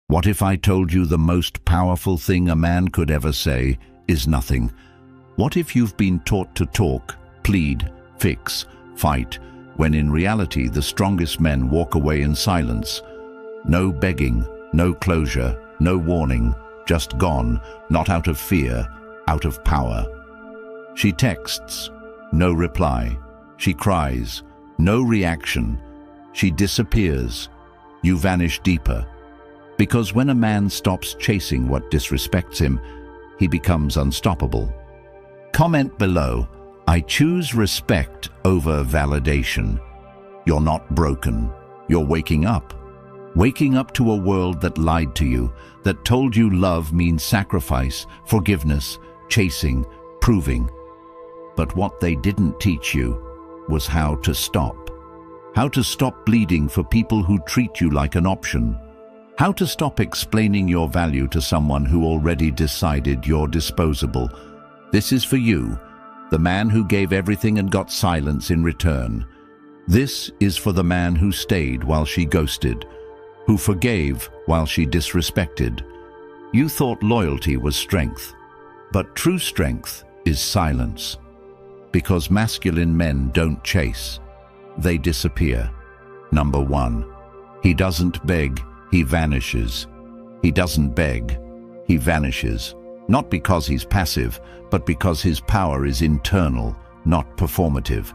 What if I told you the most powerful thing a man could ever say is nothing? What if you've been taught to talk, plead, fix, fight, when in reality the strongest men walk away in silence? No begging, no closure, no warning, just gone, not out of fear, out of power. She texts, no reply. She cries, no reaction. She disappears. You vanish deeper. Because when a man stops chasing what disrespects him, he becomes unstoppable. Comment below, I choose respect over validation. You're not broken. You're waking up. Waking up to a world that lied to you, that told you love means sacrifice, forgiveness, chasing, proving. But what they didn't teach you was how to stop. How to stop bleeding for people who treat you like an option. How to stop explaining your value to someone who already decided you're disposable. This is for you, the man who gave everything and got silence in return. This is for the man who stayed while she ghosted, who forgave while she disrespected. You thought loyalty was strength, but true strength is silence. Because masculine men don't chase, they disappear. Number 1, he doesn't beg, he vanishes. He doesn't beg, he vanishes. Not because he's passive, but because his power is internal, not performative.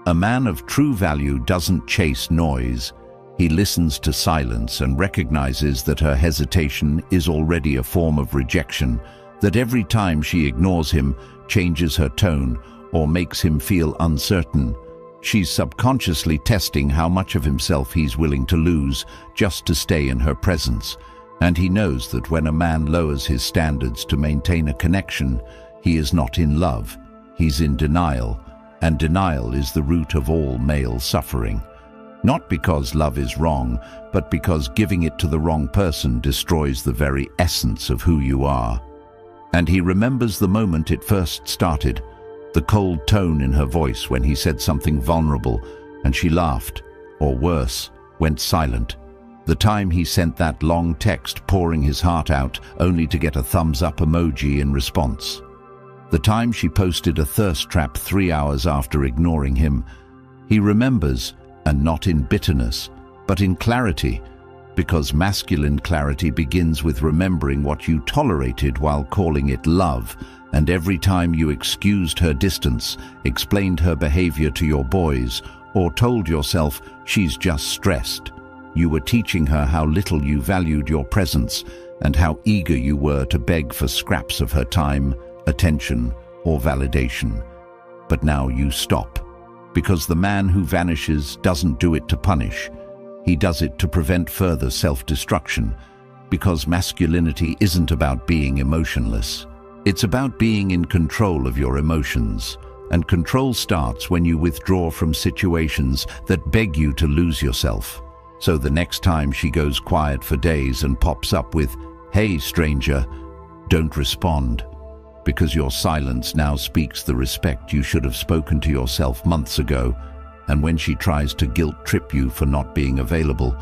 A man of true value doesn't chase noise. He listens to silence and recognizes that her hesitation is already a form of rejection, that every time she ignores him, changes her tone, or makes him feel uncertain, she's subconsciously testing how much of himself he's willing to lose just to stay in her presence. And he knows that when a man lowers his standards to maintain a connection, he is not in love, he's in denial, and denial is the root of all male suffering. Not because love is wrong, but because giving it to the wrong person destroys the very essence of who you are. And he remembers the moment it first started, the cold tone in her voice when he said something vulnerable, and she laughed, or worse, went silent. The time he sent that long text pouring his heart out only to get a thumbs-up emoji in response. The time she posted a thirst trap 3 hours after ignoring him. He remembers, and not in bitterness, but in clarity, because masculine clarity begins with remembering what you tolerated while calling it love, and every time you excused her distance, explained her behavior to your boys, or told yourself she's just stressed, you were teaching her how little you valued your presence and how eager you were to beg for scraps of her time, attention, or validation. But now you stop, because the man who vanishes doesn't do it to punish. He does it to prevent further self-destruction, because masculinity isn't about being emotionless. It's about being in control of your emotions, and control starts when you withdraw from situations that beg you to lose yourself. So the next time she goes quiet for days and pops up with, "Hey, stranger," don't respond, because your silence now speaks the respect you should have spoken to yourself months ago. And when she tries to guilt-trip you for not being available,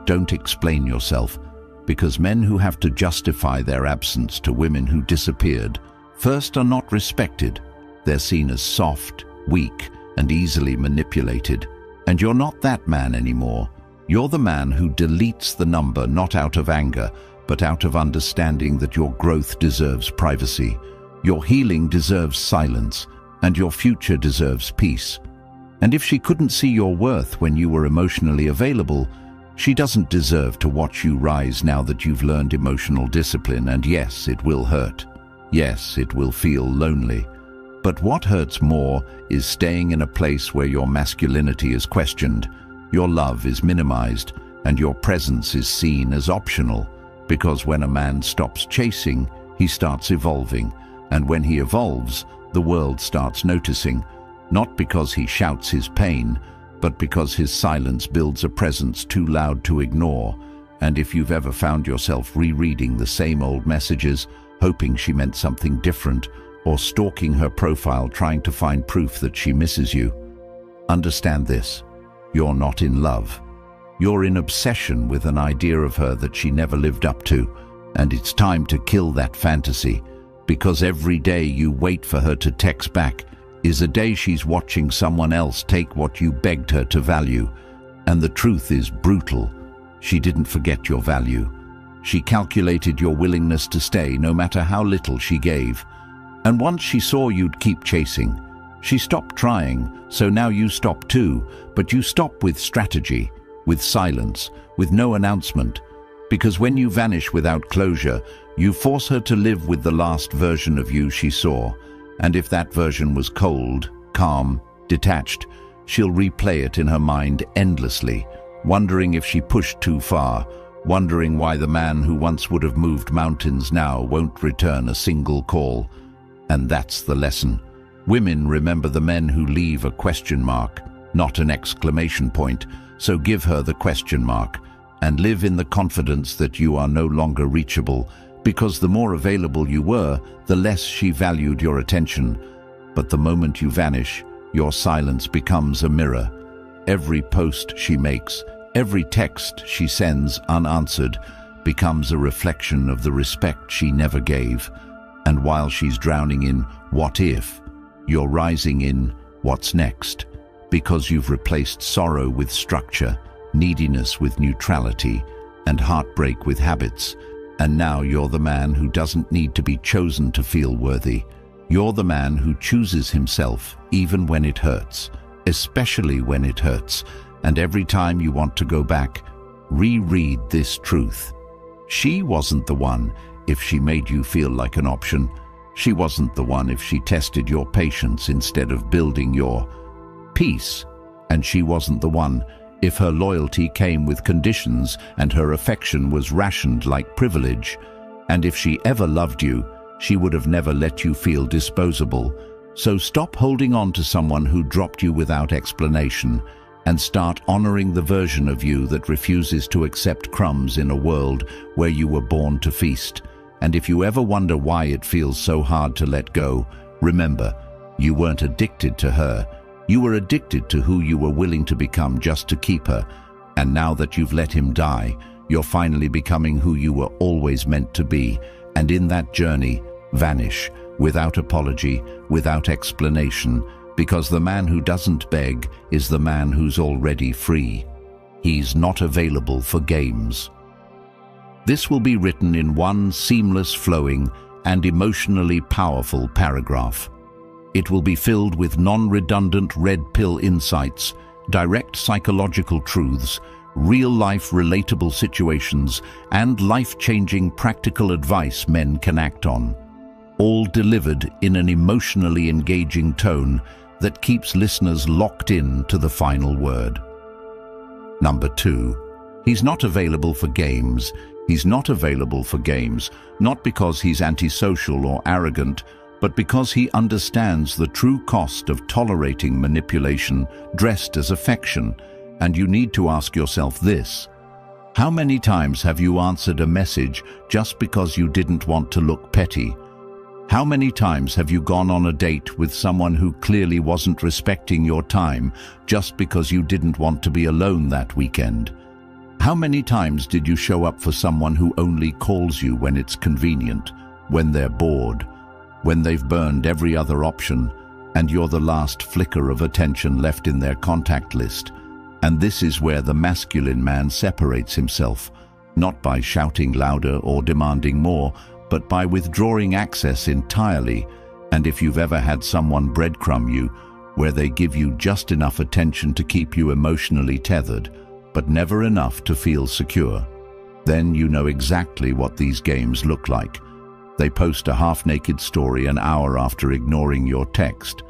don't explain yourself, because men who have to justify their absence to women who disappeared first are not respected. They're seen as soft, weak, and easily manipulated. And you're not that man anymore. You're the man who deletes the number not out of anger, but out of understanding that your growth deserves privacy, your healing deserves silence, and your future deserves peace. And if she couldn't see your worth when you were emotionally available, she doesn't deserve to watch you rise now that you've learned emotional discipline. And yes, it will hurt. Yes, it will feel lonely. But what hurts more is staying in a place where your masculinity is questioned, your love is minimized, and your presence is seen as optional. Because when a man stops chasing, he starts evolving. And when he evolves, the world starts noticing. Not because he shouts his pain, but because his silence builds a presence too loud to ignore. And if you've ever found yourself rereading the same old messages, hoping she meant something different, or stalking her profile trying to find proof that she misses you, understand this: you're not in love. You're in obsession with an idea of her that she never lived up to, and it's time to kill that fantasy, because every day you wait for her to text back is a day she's watching someone else take what you begged her to value. And the truth is brutal. She didn't forget your value. She calculated your willingness to stay no matter how little she gave. And once she saw you'd keep chasing, she stopped trying, so now you stop too, but you stop with strategy, with silence, with no announcement. Because when you vanish without closure, you force her to live with the last version of you she saw. And if that version was cold, calm, detached, she'll replay it in her mind endlessly, wondering if she pushed too far, wondering why the man who once would have moved mountains now won't return a single call. And that's the lesson. Women remember the men who leave a question mark, not an exclamation point, so give her the question mark, and live in the confidence that you are no longer reachable, because the more available you were, the less she valued your attention. But the moment you vanish, your silence becomes a mirror. Every post she makes, every text she sends unanswered, becomes a reflection of the respect she never gave. And while she's drowning in "what if," you're rising in "what's next," because you've replaced sorrow with structure, neediness with neutrality, and heartbreak with habits. And now you're the man who doesn't need to be chosen to feel worthy. You're the man who chooses himself even when it hurts, especially when it hurts. And every time you want to go back, reread this truth. She wasn't the one if she made you feel like an option. She wasn't the one if she tested your patience instead of building your peace. And she wasn't the one if her loyalty came with conditions and her affection was rationed like privilege. And if she ever loved you, she would have never let you feel disposable. So stop holding on to someone who dropped you without explanation, and start honoring the version of you that refuses to accept crumbs in a world where you were born to feast. And if you ever wonder why it feels so hard to let go, remember, you weren't addicted to her. You were addicted to who you were willing to become just to keep her. And now that you've let him die, you're finally becoming who you were always meant to be. And in that journey, vanish, without apology, without explanation, because the man who doesn't beg is the man who's already free. He's not available for games. This will be written in one seamless, flowing, and emotionally powerful paragraph. It will be filled with non-redundant red pill insights, direct psychological truths, real-life relatable situations, and life-changing practical advice men can act on, all delivered in an emotionally engaging tone that keeps listeners locked in to the final word. Number 2. He's not available for games. He's not available for games, not because he's antisocial or arrogant, but because he understands the true cost of tolerating manipulation dressed as affection. And you need to ask yourself this: how many times have you answered a message just because you didn't want to look petty? How many times have you gone on a date with someone who clearly wasn't respecting your time just because you didn't want to be alone that weekend? How many times did you show up for someone who only calls you when it's convenient, when they're bored, when they've burned every other option, and you're the last flicker of attention left in their contact list? And this is where the masculine man separates himself, not by shouting louder or demanding more, but by withdrawing access entirely. And if you've ever had someone breadcrumb you, where they give you just enough attention to keep you emotionally tethered, but never enough to feel secure, then you know exactly what these games look like. They post a half-naked story an hour after ignoring your text.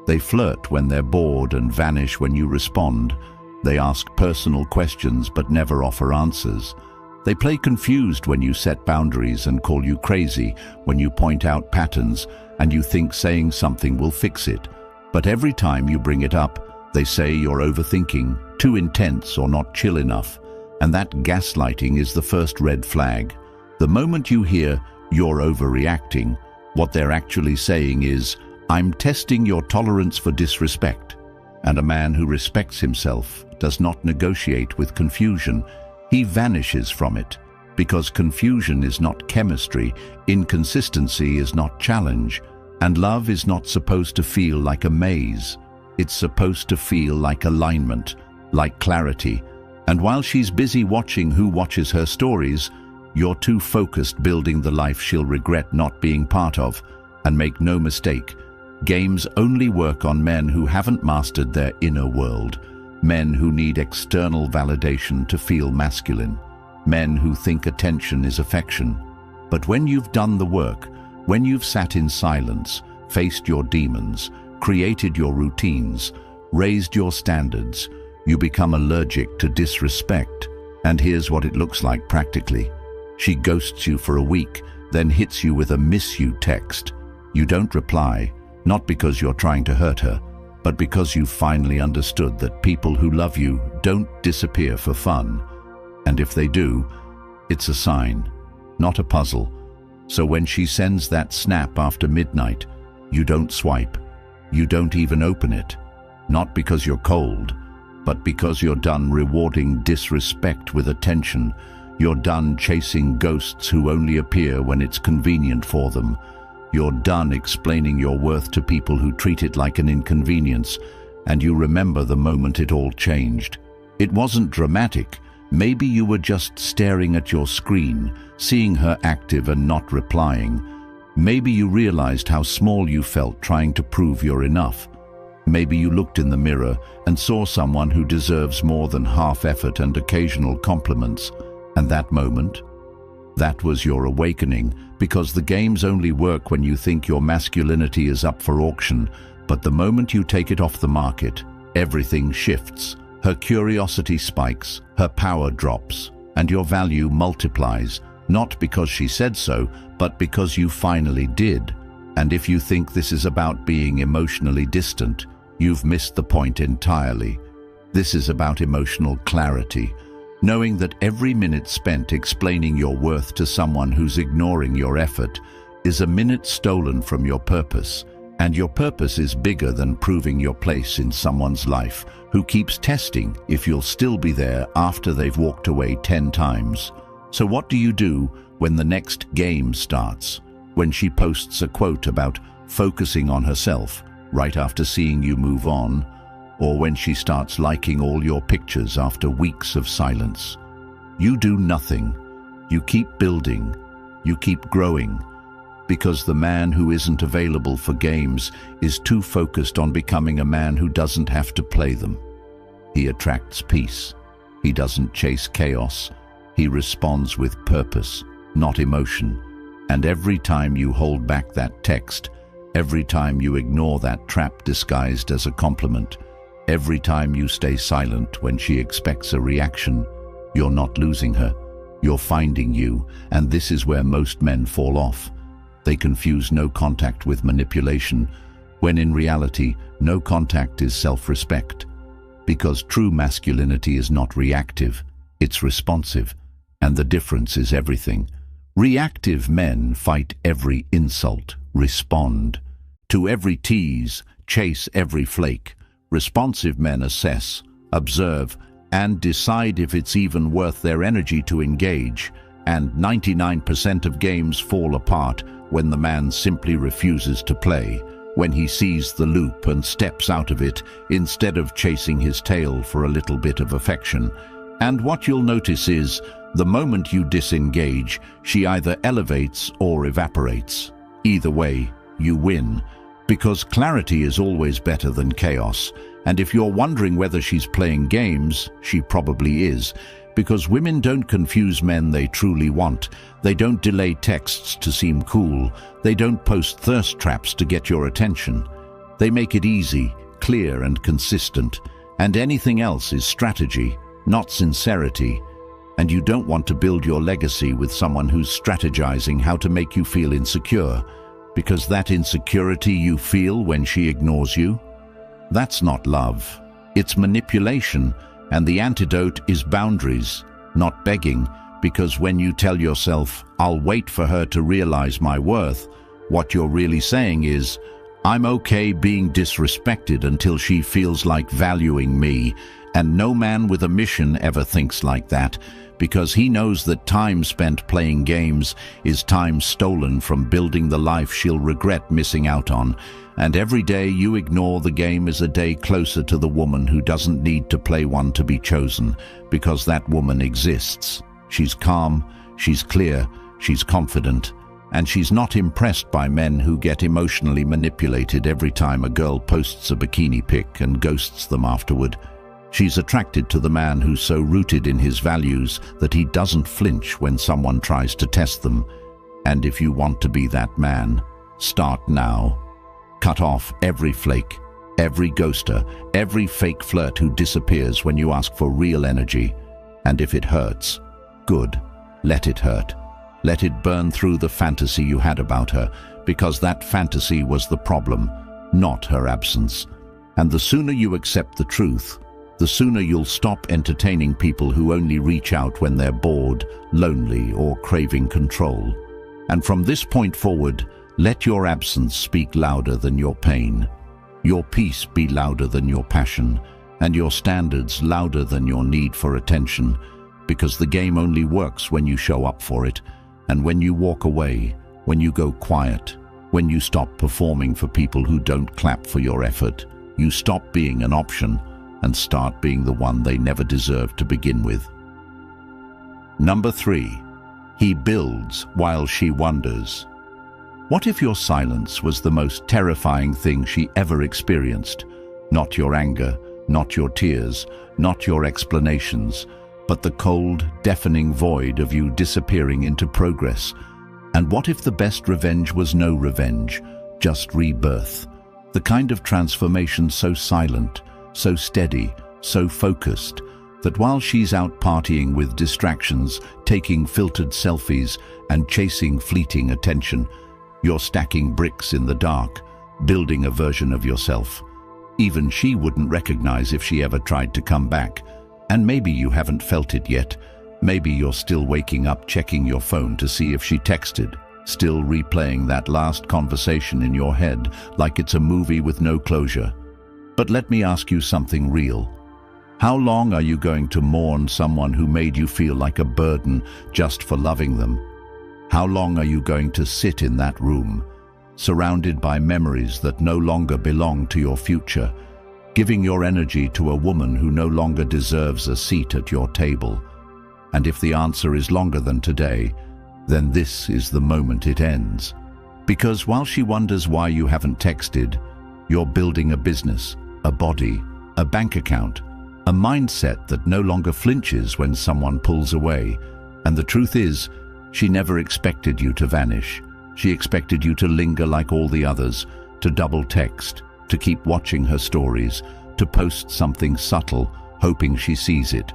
They flirt when they're bored and vanish when you respond. They ask personal questions but never offer answers. They play confused when you set boundaries and call you crazy when you point out patterns and you think saying something will fix it. But every time you bring it up, they say you're overthinking, too intense or not chill enough. And that gaslighting is the first red flag. The moment you hear "you're overreacting," what they're actually saying is, "I'm testing your tolerance for disrespect." And a man who respects himself does not negotiate with confusion. He vanishes from it, because confusion is not chemistry, inconsistency is not challenge, and love is not supposed to feel like a maze. It's supposed to feel like alignment, like clarity. And while she's busy watching who watches her stories, you're too focused building the life she'll regret not being part of. And make no mistake, games only work on men who haven't mastered their inner world, men who need external validation to feel masculine, men who think attention is affection. But when you've done the work, when you've sat in silence, faced your demons, created your routines, raised your standards, you become allergic to disrespect. And here's what it looks like practically. She ghosts you for a week, then hits you with a miss you text. You don't reply, not because you're trying to hurt her, but because you've finally understood that people who love you don't disappear for fun. And if they do, it's a sign, not a puzzle. So when she sends that snap after midnight, you don't swipe. You don't even open it. Not because you're cold, but because you're done rewarding disrespect with attention. You're done chasing ghosts who only appear when it's convenient for them. You're done explaining your worth to people who treat it like an inconvenience, and you remember the moment it all changed. It wasn't dramatic. Maybe you were just staring at your screen, seeing her active and not replying. Maybe you realized how small you felt trying to prove you're enough. Maybe you looked in the mirror and saw someone who deserves more than half effort and occasional compliments. And that moment, that was your awakening, because the games only work when you think your masculinity is up for auction. But the moment you take it off the market, everything shifts. Her curiosity spikes, her power drops, and your value multiplies, not because she said so, but because you finally did. And if you think this is about being emotionally distant, you've missed the point entirely. This is about emotional clarity. Knowing that every minute spent explaining your worth to someone who's ignoring your effort is a minute stolen from your purpose. And your purpose is bigger than proving your place in someone's life who keeps testing if you'll still be there after they've walked away 10 times. So what do you do when the next game starts? When she posts a quote about focusing on herself right after seeing you move on? Or when she starts liking all your pictures after weeks of silence? You do nothing. You keep building. You keep growing. Because the man who isn't available for games is too focused on becoming a man who doesn't have to play them. He attracts peace. He doesn't chase chaos. He responds with purpose, not emotion. And every time you hold back that text, every time you ignore that trap disguised as a compliment, every time you stay silent when she expects a reaction, you're not losing her. You're finding you, and this is where most men fall off. They confuse no contact with manipulation, when in reality, no contact is self-respect. Because true masculinity is not reactive, it's responsive, and the difference is everything. Reactive men fight every insult, respond to every tease, chase every flake. Responsive men assess, observe, and decide if it's even worth their energy to engage. And 99% of games fall apart when the man simply refuses to play, when he sees the loop and steps out of it instead of chasing his tail for a little bit of affection. And what you'll notice is, the moment you disengage, she either elevates or evaporates. Either way, you win. Because clarity is always better than chaos. And if you're wondering whether she's playing games, she probably is. Because women don't confuse men they truly want. They don't delay texts to seem cool. They don't post thirst traps to get your attention. They make it easy, clear, and consistent. And anything else is strategy, not sincerity. And you don't want to build your legacy with someone who's strategizing how to make you feel insecure. Because that insecurity you feel when she ignores you, that's not love. It's manipulation, and the antidote is boundaries, not begging. Because when you tell yourself, I'll wait for her to realize my worth, what you're really saying is, I'm okay being disrespected until she feels like valuing me. And no man with a mission ever thinks like that, because he knows that time spent playing games is time stolen from building the life she'll regret missing out on. And every day you ignore the game is a day closer to the woman who doesn't need to play one to be chosen, because that woman exists. She's calm, she's clear, she's confident, and she's not impressed by men who get emotionally manipulated every time a girl posts a bikini pic and ghosts them afterward. She's attracted to the man who's so rooted in his values that he doesn't flinch when someone tries to test them. And if you want to be that man, start now. Cut off every flake, every ghoster, every fake flirt who disappears when you ask for real energy. And if it hurts, good, let it hurt. Let it burn through the fantasy you had about her, because that fantasy was the problem, not her absence. And the sooner you accept the truth, the sooner you'll stop entertaining people who only reach out when they're bored, lonely, or craving control. And from this point forward, let your absence speak louder than your pain, your peace be louder than your passion, and your standards louder than your need for attention, because the game only works when you show up for it, and when you walk away, when you go quiet, when you stop performing for people who don't clap for your effort. You stop being an option and start being the one they never deserved to begin with. Number 3, he builds while she wonders. What if your silence was the most terrifying thing she ever experienced? Not your anger, not your tears, not your explanations, but the cold, deafening void of you disappearing into progress. And what if the best revenge was no revenge, just rebirth? The kind of transformation so silent, so steady, so focused, that while she's out partying with distractions, taking filtered selfies, and chasing fleeting attention, you're stacking bricks in the dark, building a version of yourself. Even she wouldn't recognize if she ever tried to come back. And maybe you haven't felt it yet. Maybe you're still waking up checking your phone to see if she texted, still replaying that last conversation in your head like it's a movie with no closure. But let me ask you something real. How long are you going to mourn someone who made you feel like a burden just for loving them? How long are you going to sit in that room, surrounded by memories that no longer belong to your future, giving your energy to a woman who no longer deserves a seat at your table? And if the answer is longer than today, then this is the moment it ends. Because while she wonders why you haven't texted, you're building a business, a body, a bank account, a mindset that no longer flinches when someone pulls away. And the truth is, she never expected you to vanish. She expected you to linger like all the others, to double text, to keep watching her stories, to post something subtle, hoping she sees it.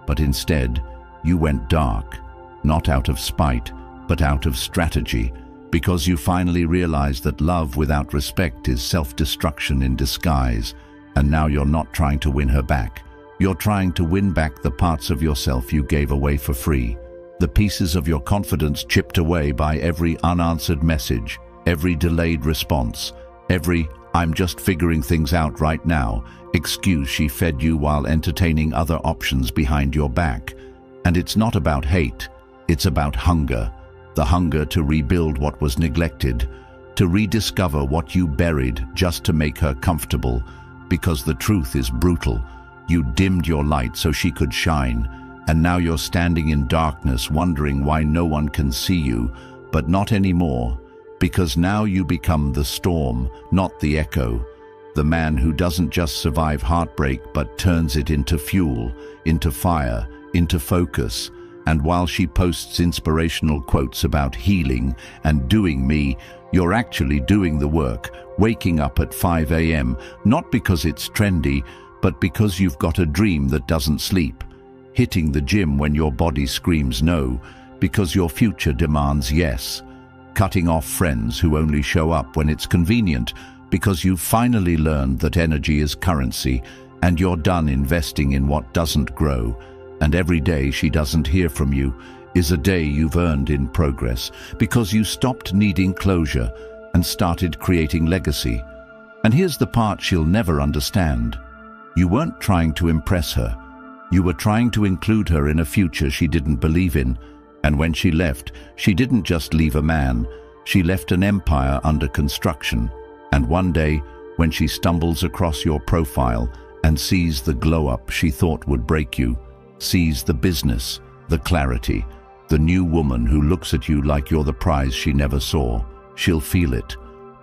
But instead, you went dark, not out of spite, but out of strategy, because you finally realized that love without respect is self-destruction in disguise. And now you're not trying to win her back. You're trying to win back the parts of yourself you gave away for free. The pieces of your confidence chipped away by every unanswered message, every delayed response, every "I'm just figuring things out right now" excuse she fed you while entertaining other options behind your back. And it's not about hate, it's about hunger. The hunger to rebuild what was neglected, to rediscover what you buried just to make her comfortable. Because the truth is brutal. You dimmed your light so she could shine, and now you're standing in darkness wondering why no one can see you. But not anymore, because now you become the storm, not the echo. The man who doesn't just survive heartbreak but turns it into fuel, into fire, into focus. And while she posts inspirational quotes about healing and doing me, you're actually doing the work, waking up at 5 a.m., not because it's trendy, but because you've got a dream that doesn't sleep. Hitting the gym when your body screams no, because your future demands yes. Cutting off friends who only show up when it's convenient, because you've finally learned that energy is currency, and you're done investing in what doesn't grow. And every day she doesn't hear from you is a day you've earned in progress, because you stopped needing closure and started creating legacy. And here's the part she'll never understand. You weren't trying to impress her. You were trying to include her in a future she didn't believe in. And when she left, she didn't just leave a man, she left an empire under construction. And one day, when she stumbles across your profile and sees the glow-up she thought would break you, sees the business, the clarity, the new woman who looks at you like you're the prize she never saw, she'll feel it.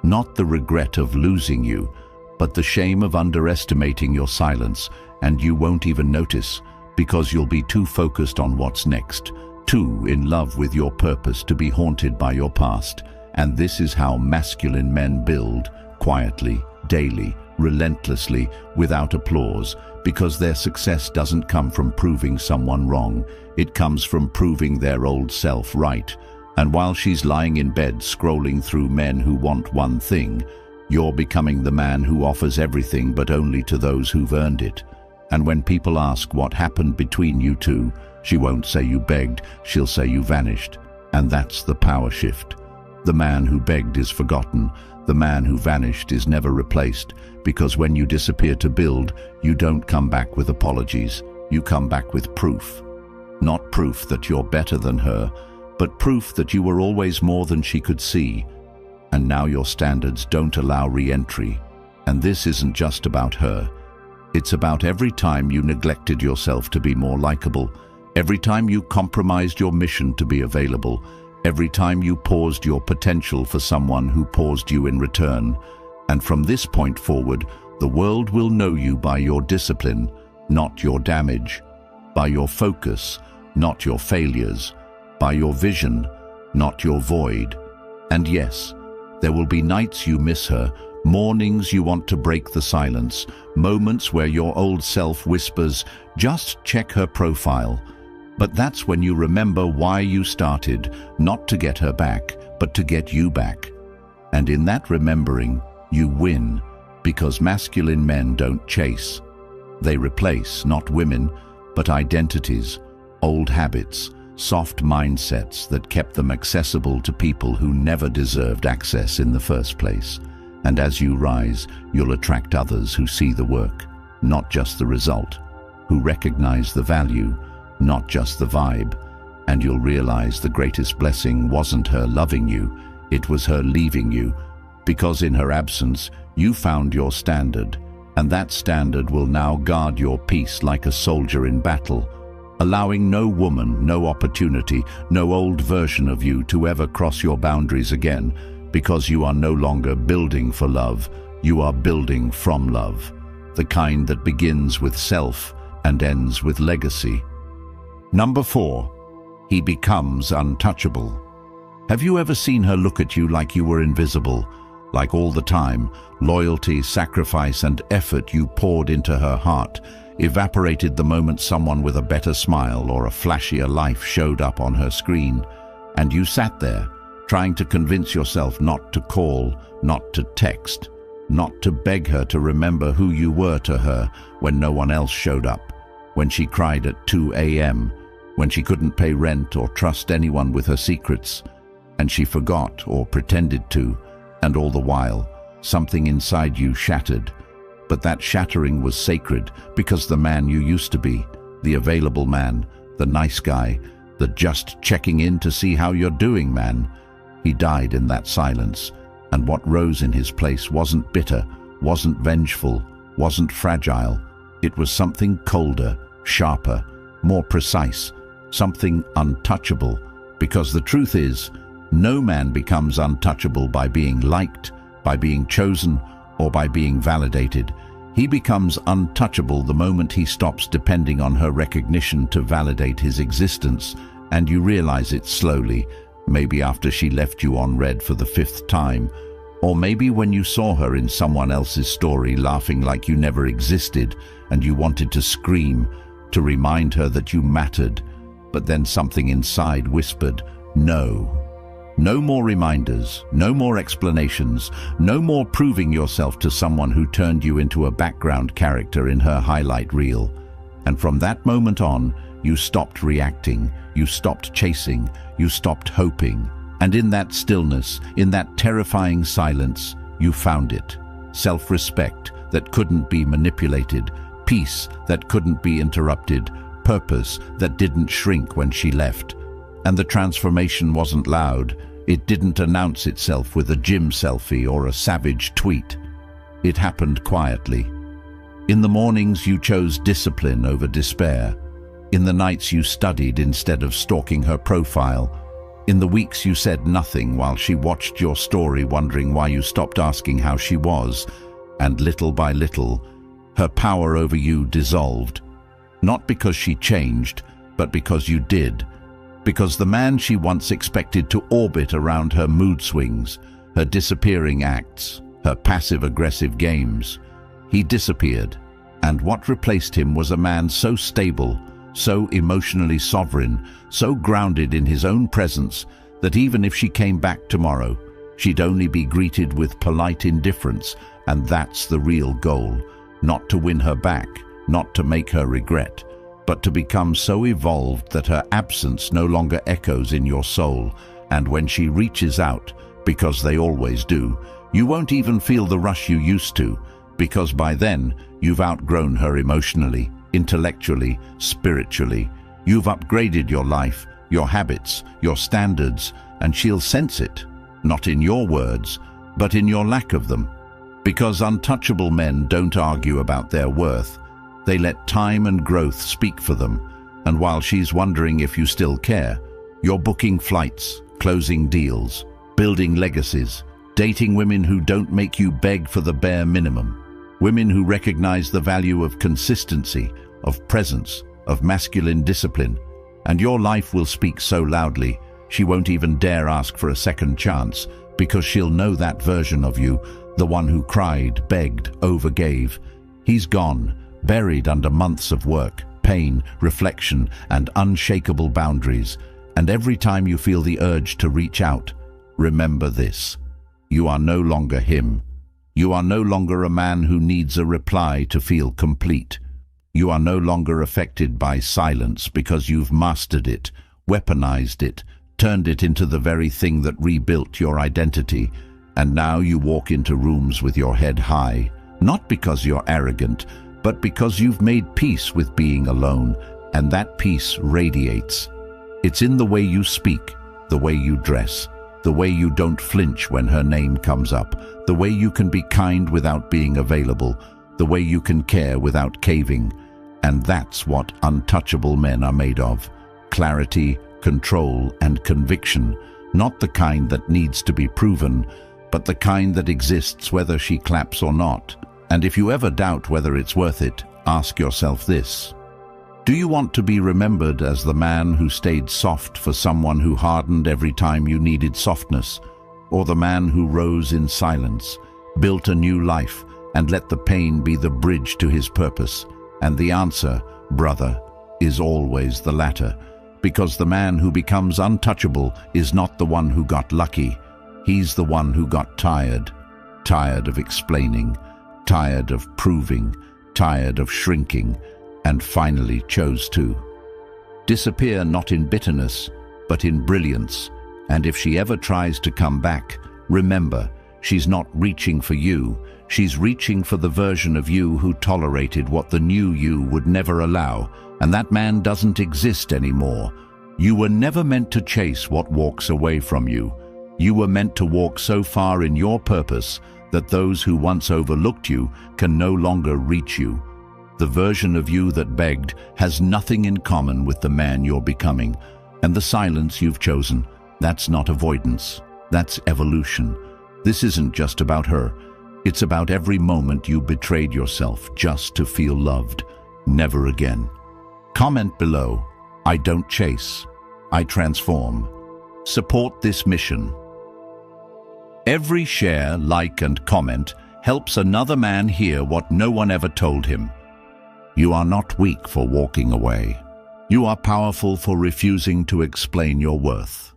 Not the regret of losing you, but the shame of underestimating your silence, and you won't even notice, because you'll be too focused on what's next, too in love with your purpose to be haunted by your past. And this is how masculine men build, quietly, daily, relentlessly, without applause, because their success doesn't come from proving someone wrong. It comes from proving their old self right. And while she's lying in bed scrolling through men who want one thing, you're becoming the man who offers everything but only to those who've earned it. And when people ask what happened between you two, she won't say you begged, she'll say you vanished. And that's the power shift. The man who begged is forgotten. The man who vanished is never replaced, because when you disappear to build, you don't come back with apologies. You come back with proof. Not proof that you're better than her, but proof that you were always more than she could see. And now your standards don't allow re-entry. And this isn't just about her. It's about every time you neglected yourself to be more likable, every time you compromised your mission to be available, every time you paused your potential for someone who paused you in return. And from this point forward, the world will know you by your discipline, not your damage, by your focus, not your failures, by your vision, not your void. And yes, there will be nights you miss her, mornings you want to break the silence, moments where your old self whispers, just check her profile. But that's when you remember why you started, not to get her back, but to get you back. And in that remembering, you win, because masculine men don't chase. They replace not women, but identities, old habits, soft mindsets that kept them accessible to people who never deserved access in the first place. And as you rise, you'll attract others who see the work, not just the result, who recognize the value, not just the vibe. And you'll realize the greatest blessing wasn't her loving you, it was her leaving you, because in her absence, you found your standard, and that standard will now guard your peace like a soldier in battle, allowing no woman, no opportunity, no old version of you to ever cross your boundaries again, because you are no longer building for love, you are building from love, the kind that begins with self and ends with legacy. Number 4, he becomes untouchable. Have you ever seen her look at you like you were invisible, like all the time, loyalty, sacrifice, and effort you poured into her heart evaporated the moment someone with a better smile or a flashier life showed up on her screen, and you sat there, trying to convince yourself not to call, not to text, not to beg her to remember who you were to her when no one else showed up, when she cried at 2 a.m., when she couldn't pay rent or trust anyone with her secrets, and she forgot or pretended to, and all the while, something inside you shattered. But that shattering was sacred because the man you used to be, the available man, the nice guy, the just checking in to see how you're doing man, he died in that silence, and what rose in his place wasn't bitter, wasn't vengeful, wasn't fragile. It was something colder, sharper, more precise, something untouchable, because the truth is, no man becomes untouchable by being liked, by being chosen, or by being validated. He becomes untouchable the moment he stops depending on her recognition to validate his existence, and you realize it slowly, maybe after she left you on red for the 5th time, or maybe when you saw her in someone else's story laughing like you never existed and you wanted to scream, to remind her that you mattered, but then something inside whispered, no. No more reminders, no more explanations, no more proving yourself to someone who turned you into a background character in her highlight reel. And from that moment on, you stopped reacting, you stopped chasing, you stopped hoping. And in that stillness, in that terrifying silence, you found it. Self-respect that couldn't be manipulated, peace that couldn't be interrupted, purpose that didn't shrink when she left. And the transformation wasn't loud. It didn't announce itself with a gym selfie or a savage tweet. It happened quietly. In the mornings you chose discipline over despair. In the nights you studied instead of stalking her profile. In the weeks you said nothing while she watched your story, wondering why you stopped asking how she was. And little by little, her power over you dissolved. Not because she changed, but because you did. Because the man she once expected to orbit around her mood swings, her disappearing acts, her passive-aggressive games, he disappeared. And what replaced him was a man so stable, so emotionally sovereign, so grounded in his own presence, that even if she came back tomorrow, she'd only be greeted with polite indifference. And that's the real goal. Not to win her back, not to make her regret, but to become so evolved that her absence no longer echoes in your soul. And when she reaches out, because they always do, you won't even feel the rush you used to, because by then you've outgrown her emotionally, intellectually, spiritually. You've upgraded your life, your habits, your standards, and she'll sense it, not in your words, but in your lack of them. Because untouchable men don't argue about their worth. They let time and growth speak for them. And while she's wondering if you still care, you're booking flights, closing deals, building legacies, dating women who don't make you beg for the bare minimum. Women who recognize the value of consistency, of presence, of masculine discipline. And your life will speak so loudly, she won't even dare ask for a second chance, because she'll know that version of you, the one who cried, begged, overgave. He's gone, buried under months of work, pain, reflection, and unshakable boundaries. And every time you feel the urge to reach out, remember this: you are no longer him. You are no longer a man who needs a reply to feel complete. You are no longer affected by silence because you've mastered it, weaponized it, turned it into the very thing that rebuilt your identity. And now you walk into rooms with your head high, not because you're arrogant, but because you've made peace with being alone, and that peace radiates. It's in the way you speak, the way you dress, the way you don't flinch when her name comes up, the way you can be kind without being available, the way you can care without caving. And that's what untouchable men are made of: clarity, control, and conviction. Not the kind that needs to be proven, but the kind that exists whether she claps or not. And if you ever doubt whether it's worth it, ask yourself this: do you want to be remembered as the man who stayed soft for someone who hardened every time you needed softness, or the man who rose in silence, built a new life, and let the pain be the bridge to his purpose? And the answer, brother, is always the latter, because the man who becomes untouchable is not the one who got lucky. He's the one who got tired. Tired of explaining, tired of proving, tired of shrinking, and finally chose to disappear, not in bitterness, but in brilliance. And if she ever tries to come back, remember, she's not reaching for you. She's reaching for the version of you who tolerated what the new you would never allow. And that man doesn't exist anymore. You were never meant to chase what walks away from you. You were meant to walk so far in your purpose that those who once overlooked you can no longer reach you. The version of you that begged has nothing in common with the man you're becoming. And the silence you've chosen, that's not avoidance, that's evolution. This isn't just about her. It's about every moment you betrayed yourself just to feel loved. Never again. Comment below: I don't chase, I transform. Support this mission. Every share, like, and comment helps another man hear what no one ever told him. You are not weak for walking away. You are powerful for refusing to explain your worth.